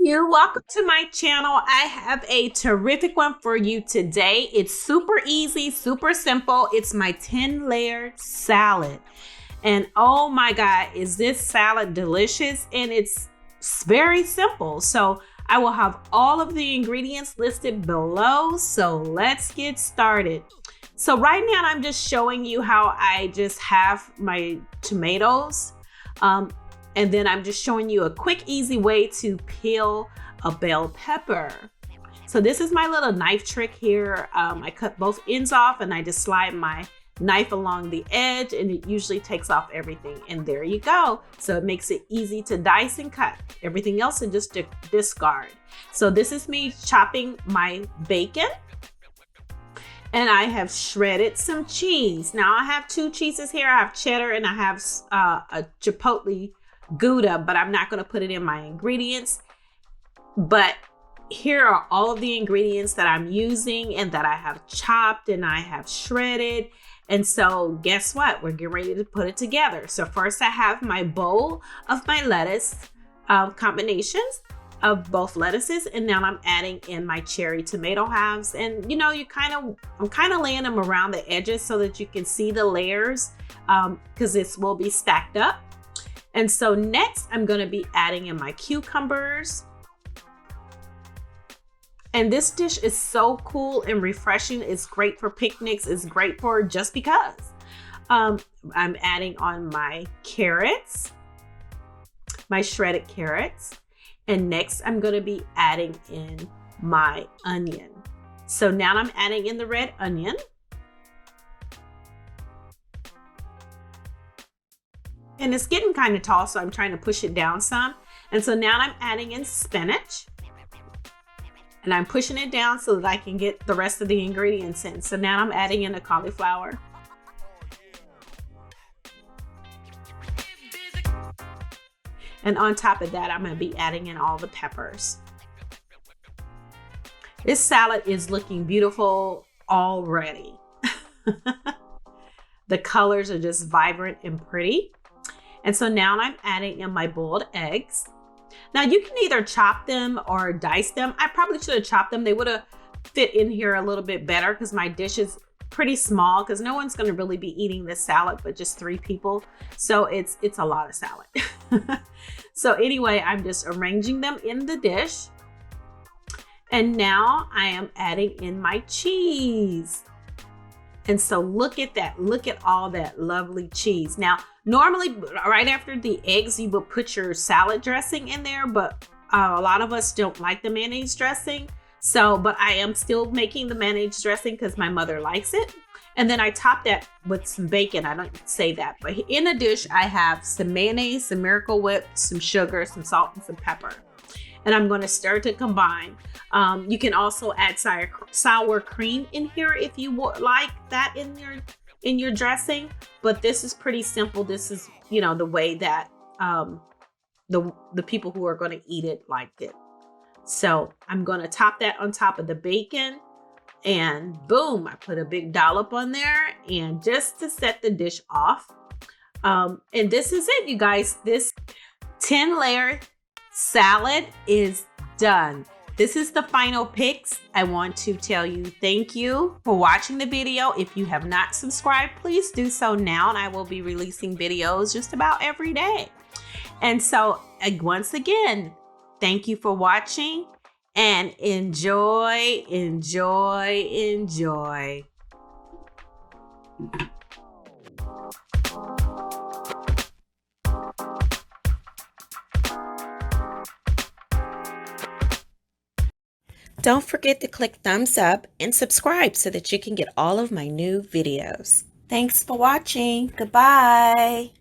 you. Welcome to my channel. I have a terrific one for you today. It's super easy, super simple. It's my 10-layer salad. And oh my God, is this salad delicious? And it's very simple. So I will have all of the ingredients listed below. So let's get started. So right now I'm just showing you how I just have my tomatoes. And then I'm just showing you a quick, easy way to peel a bell pepper. So this is my little knife trick here. I cut both ends off and I just slide my knife along the edge and it usually takes off everything. And there you go. So it makes it easy to dice and cut. Everything else and just discard. So this is me chopping my bacon. And I have shredded some cheese. Now I have two cheeses here. I have cheddar and I have a chipotle Gouda, but I'm not going to put it in my ingredients. But here are all of the ingredients that I'm using and that I have chopped and I have shredded. And so guess what? We're getting ready to put it together. So first I have my bowl of my lettuce combinations of both lettuces, and now I'm adding in my cherry tomato halves. And you know, I'm kind of laying them around the edges so that you can see the layers, because this will be stacked up. And so next I'm going to be adding in my cucumbers. And this dish is so cool and refreshing. It's great for picnics. It's great for just because. I'm adding on my carrots, my shredded carrots. And next I'm going to be adding in my onion. So now I'm adding in the red onion. And it's getting kind of tall, so I'm trying to push it down some. And so now I'm adding in spinach. And I'm pushing it down so that I can get the rest of the ingredients in. So now I'm adding in the cauliflower. And on top of that, I'm going to be adding in all the peppers. This salad is looking beautiful already. The colors are just vibrant and pretty. And so now I'm adding in my boiled eggs. Now you can either chop them or dice them. I probably should have chopped them. They would have fit in here a little bit better because my dish is pretty small, because no one's going to really be eating this salad but just 3 people. So it's a lot of salad. So anyway, I'm just arranging them in the dish. And now I am adding in my cheese. And so look at that. Look at all that lovely cheese. Now, normally right after the eggs, you would put your salad dressing in there, but a lot of us don't like the mayonnaise dressing. So, but I am still making the mayonnaise dressing because my mother likes it. And then I top that with some bacon. I don't say that, but in a dish, I have some mayonnaise, some Miracle Whip, some sugar, some salt, and some pepper. And I'm going to stir to combine. You can also add sour cream in here if you would like that in your dressing. But this is pretty simple. This is, you know, the way that the people who are going to eat it liked it. So I'm going to top that on top of the bacon. And boom, I put a big dollop on there, and just to set the dish off. And this is it, you guys. This 10-layer salad is done. This is the final pics. I want to tell you thank you for watching the video. If you have not subscribed, please do so now, and I will be releasing videos just about every day. And so once again, thank you for watching, and enjoy, enjoy, enjoy. Don't forget to click thumbs up and subscribe so that you can get all of my new videos. Thanks for watching. Goodbye.